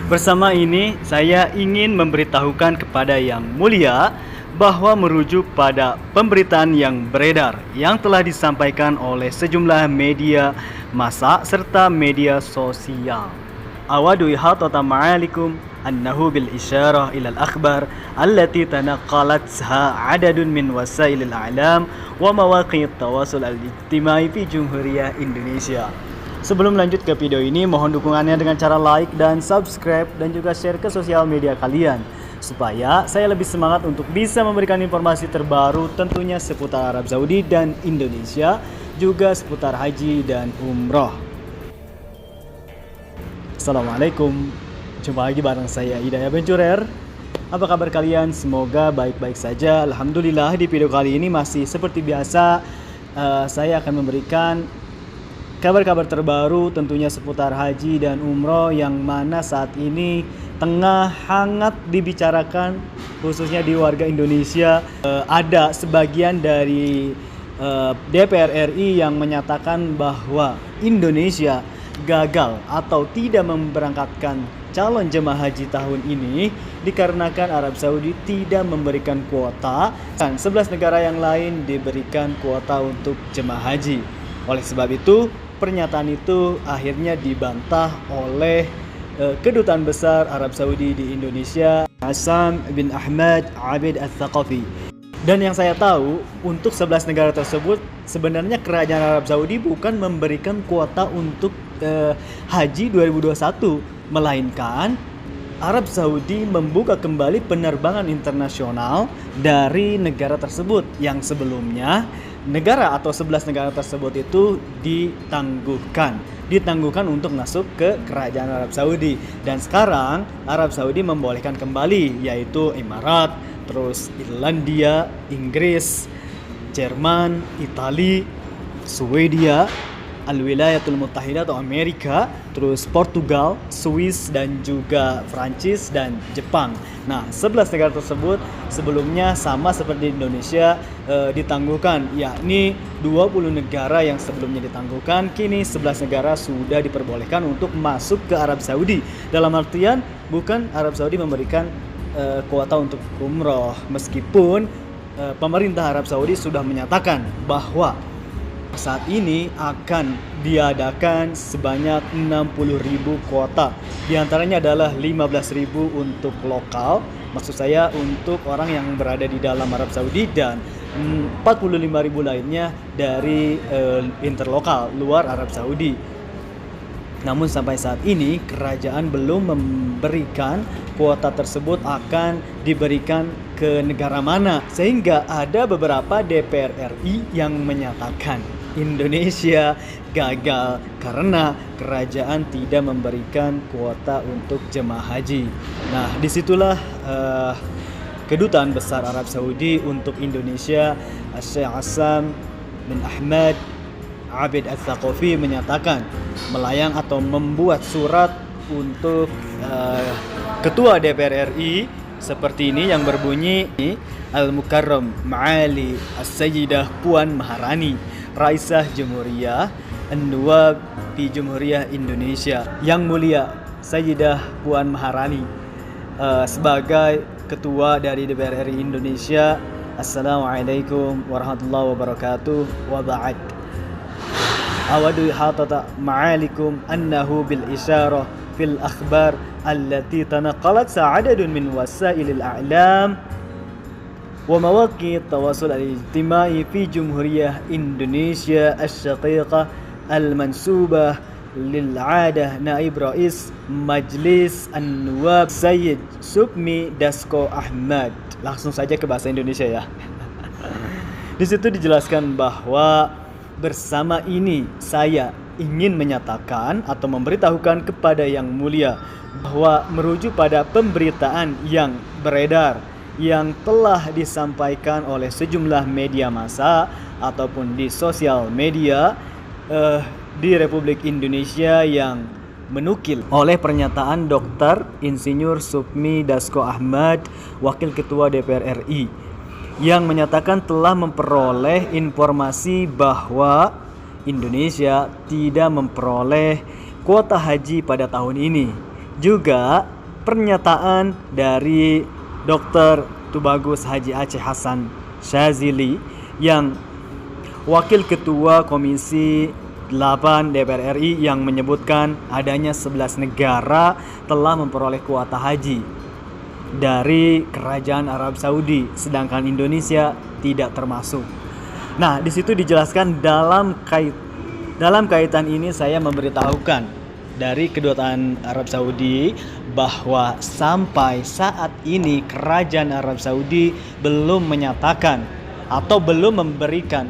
Bersama ini, saya ingin memberitahukan kepada Yang Mulia bahwa merujuk pada pemberitaan yang beredar yang telah disampaikan oleh sejumlah media massa serta media sosial. Awadu ihatata ma'alikum annahu bil isyarah ila al-akhbar allati tanaqalatha adadun min wasailil a'lam wa mawaqi' tawasul al-ijtimai fi Jumhuriyah Indonesia. Sebelum lanjut ke video ini, mohon dukungannya dengan cara like dan subscribe dan juga share ke sosial media kalian supaya saya lebih semangat untuk bisa memberikan informasi terbaru tentunya seputar Arab Saudi dan Indonesia, juga seputar haji dan umroh. Assalamualaikum, jumpa lagi bareng saya Hidayah Bencurer. Apa kabar kalian? Semoga baik-baik saja. Alhamdulillah, di video kali ini masih seperti biasa saya akan memberikan kabar-kabar terbaru tentunya seputar haji dan umroh yang mana saat ini tengah hangat dibicarakan khususnya di warga Indonesia. Ada sebagian dari DPR RI yang menyatakan bahwa Indonesia gagal atau tidak memberangkatkan calon jemaah haji tahun ini dikarenakan Arab Saudi tidak memberikan kuota dan 11 negara yang lain diberikan kuota untuk jemaah haji. Oleh sebab itu, pernyataan itu akhirnya dibantah oleh Kedutaan Besar Arab Saudi di Indonesia, Hassam bin Ahmad Abid Al-Thaqafi. Dan yang saya tahu, untuk 11 negara tersebut sebenarnya kerajaan Arab Saudi bukan memberikan kuota untuk haji 2021, melainkan Arab Saudi membuka kembali penerbangan internasional dari negara tersebut yang sebelumnya negara atau 11 negara tersebut itu ditangguhkan untuk masuk ke kerajaan Arab Saudi. Dan sekarang Arab Saudi membolehkan kembali, yaitu Emirat, terus Irlandia, Inggris, Jerman, Italia, Swedia, Al-Wilayatul Muttahidah atau Amerika, terus Portugal, Swiss, dan juga Prancis dan Jepang. Nah, 11 negara tersebut sebelumnya sama seperti Indonesia ditangguhkan, yakni 20 negara yang sebelumnya ditangguhkan, kini 11 negara sudah diperbolehkan untuk masuk ke Arab Saudi. Dalam artian bukan Arab Saudi memberikan kuota untuk umroh, meskipun pemerintah Arab Saudi sudah menyatakan bahwa saat ini akan diadakan sebanyak 60.000 kuota. Di antaranya adalah 15.000 untuk lokal, maksud saya untuk orang yang berada di dalam Arab Saudi, dan 45.000 lainnya dari interlokal luar Arab Saudi. Namun sampai saat ini kerajaan belum memberikan kuota tersebut akan diberikan ke negara mana, sehingga ada beberapa DPR RI yang menyatakan Indonesia gagal karena kerajaan tidak memberikan kuota untuk jemaah haji. Nah, disitulah Kedutaan Besar Arab Saudi untuk Indonesia, Syekh Hassam bin Ahmad Abid Al-Thaqafi, menyatakan melayang atau membuat surat untuk Ketua DPR RI seperti ini yang berbunyi, Al-Mukarram Ma'ali As-Sayyidah Puan Maharani, Raisah Jumhuriyah An-Nuwab di Jumhuriyah Indonesia, Yang Mulia Sayyidah Puan Maharani, sebagai Ketua dari DPR RI Indonesia. Assalamualaikum warahmatullahi wabarakatuh wa ba'd. Awadu ihatata ma'alikum annahu bil isyarah fil akhbar allati tanaqalat sa'adadun min wasailil a'lam wa mawaqi' tawasul al-ijtimai fi Jumhuriyah Indonesia asy-syaqiqah al-mansubah lil'adah Naib Rais Majlis An-Nuwab Sayyid Supmi Dasko Ahmad. Langsung saja ke bahasa Indonesia ya. Di situ dijelaskan bahwa bersama ini saya ingin menyatakan atau memberitahukan kepada Yang Mulia bahwa merujuk pada pemberitaan yang beredar yang telah disampaikan oleh sejumlah media massa ataupun di sosial media di Republik Indonesia yang menukil oleh pernyataan Dr. Insinyur Supmi Dasko Ahmad, Wakil Ketua DPR RI, yang menyatakan telah memperoleh informasi bahwa Indonesia tidak memperoleh kuota haji pada tahun ini. Juga pernyataan dari Dr. Tubagus Haji Aceh Hasan Syazili yang Wakil Ketua Komisi 8 DPR RI yang menyebutkan adanya 11 negara telah memperoleh kuota haji dari Kerajaan Arab Saudi, sedangkan Indonesia tidak termasuk. Nah, di situ dijelaskan dalam kaitan ini saya memberitahukan dari Kedutaan Arab Saudi bahwa sampai saat ini Kerajaan Arab Saudi belum menyatakan atau belum memberikan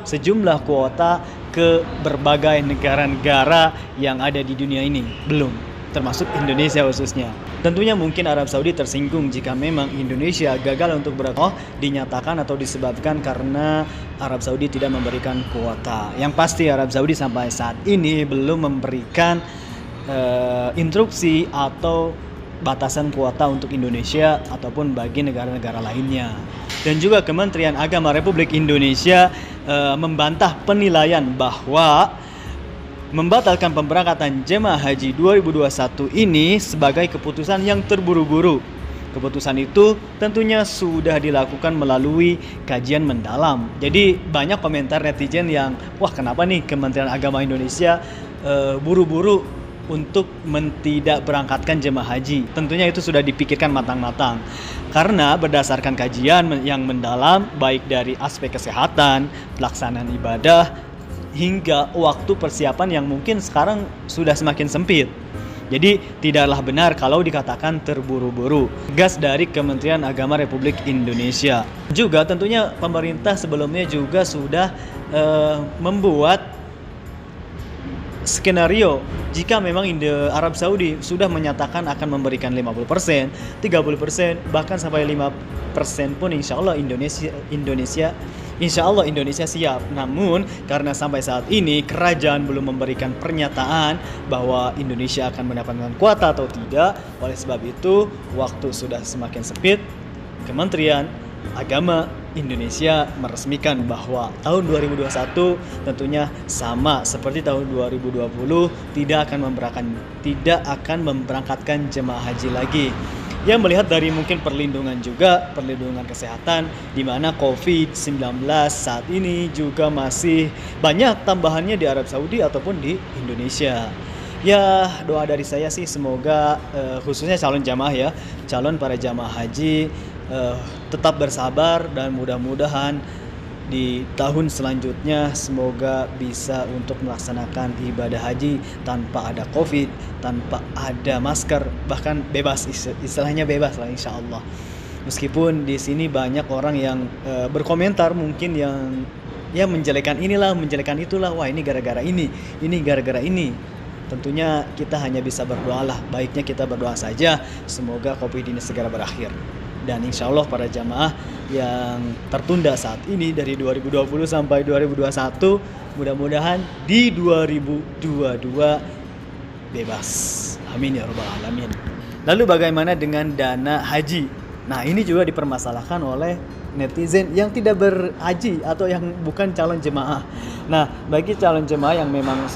sejumlah kuota ke berbagai negara-negara yang ada di dunia ini, belum, termasuk Indonesia khususnya. Tentunya mungkin Arab Saudi tersinggung jika memang Indonesia gagal untuk dinyatakan atau disebabkan karena Arab Saudi tidak memberikan kuota. Yang pasti Arab Saudi sampai saat ini belum memberikan instruksi atau batasan kuota untuk Indonesia ataupun bagi negara-negara lainnya. Dan juga Kementerian Agama Republik Indonesia membantah penilaian bahwa membatalkan pemberangkatan jemaah haji 2021 ini sebagai keputusan yang terburu-buru. Keputusan itu tentunya sudah dilakukan melalui kajian mendalam. Jadi banyak komentar netizen yang, wah kenapa nih Kementerian Agama Indonesia buru-buru untuk tidak berangkatkan jemaah haji. Tentunya itu sudah dipikirkan matang-matang. Karena berdasarkan kajian yang mendalam baik dari aspek kesehatan, pelaksanaan ibadah, hingga waktu persiapan yang mungkin sekarang sudah semakin sempit. Jadi tidaklah benar kalau dikatakan terburu-buru. Tegas dari Kementerian Agama Republik Indonesia. Juga tentunya pemerintah sebelumnya juga sudah membuat skenario jika memang Arab Saudi sudah menyatakan akan memberikan 50%, 30%, bahkan sampai 5% pun insya Allah Indonesia siap. Namun karena sampai saat ini kerajaan belum memberikan pernyataan bahwa Indonesia akan mendapatkan kuota atau tidak, oleh sebab itu waktu sudah semakin sempit. Kementerian Agama Indonesia meresmikan bahwa tahun 2021 tentunya sama seperti tahun 2020 tidak akan memberangkatkan jemaah haji lagi. Yang melihat dari mungkin perlindungan kesehatan di mana COVID-19 saat ini juga masih banyak tambahannya di Arab Saudi ataupun di Indonesia. Ya, doa dari saya sih semoga khususnya calon para jamaah haji tetap bersabar dan mudah-mudahan di tahun selanjutnya semoga bisa untuk melaksanakan ibadah haji tanpa ada COVID, tanpa ada masker, bahkan bebas, istilahnya bebas lah insya Allah. Meskipun di sini banyak orang yang berkomentar mungkin yang ya menjelekan inilah, menjelekan itulah, wah ini gara-gara ini gara-gara ini. Tentunya kita hanya bisa berdoa lah, baiknya kita berdoa saja semoga COVID ini segera berakhir. Dan insya Allah para jamaah yang tertunda saat ini dari 2020 sampai 2021 mudah-mudahan di 2022 bebas. Amin ya rabbal alamin. Lalu bagaimana dengan dana haji? Nah ini juga dipermasalahkan oleh netizen yang tidak berhaji atau yang bukan calon jemaah. Nah, bagi calon jemaah yang memang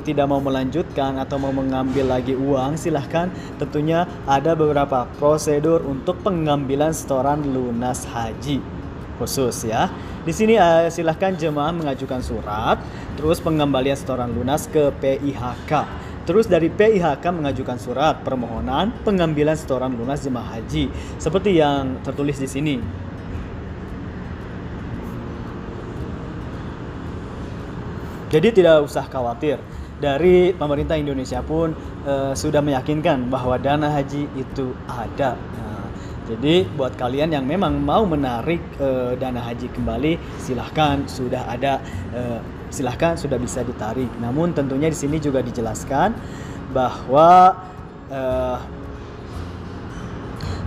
tidak mau melanjutkan atau mau mengambil lagi uang, silahkan. Tentunya ada beberapa prosedur untuk pengambilan setoran lunas haji khusus ya. Di sini silahkan jemaah mengajukan surat, terus pengembalian setoran lunas ke PIHK. Terus dari PIHK mengajukan surat permohonan pengambilan setoran lunas jemaah haji seperti yang tertulis di sini. Jadi tidak usah khawatir, dari pemerintah Indonesia pun sudah meyakinkan bahwa dana haji itu ada. Nah, jadi buat kalian yang memang mau menarik dana haji kembali, silahkan sudah ada, silahkan sudah bisa ditarik. Namun tentunya di sini juga dijelaskan bahwa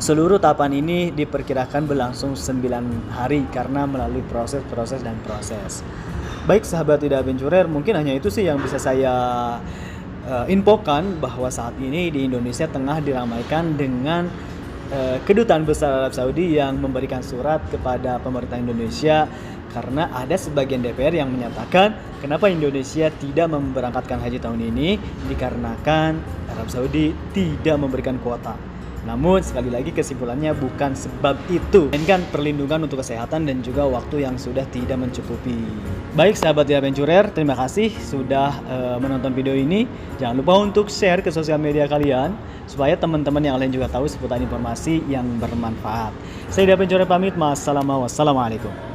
seluruh tahapan ini diperkirakan berlangsung 9 hari karena melalui proses. Baik sahabat Tidak Aventurer, mungkin hanya itu sih yang bisa saya infokan bahwa saat ini di Indonesia tengah diramaikan dengan Kedutaan Besar Arab Saudi yang memberikan surat kepada pemerintah Indonesia karena ada sebagian DPR yang menyatakan kenapa Indonesia tidak memberangkatkan haji tahun ini dikarenakan Arab Saudi tidak memberikan kuota. Namun sekali lagi kesimpulannya bukan sebab itu, melainkan perlindungan untuk kesehatan dan juga waktu yang sudah tidak mencukupi. Baik sahabat The Adventurer, terima kasih sudah menonton video ini. Jangan lupa untuk share ke sosial media kalian supaya teman-teman yang lain juga tahu seputar informasi yang bermanfaat. Saya The Adventurer pamit, wassalamualaikum.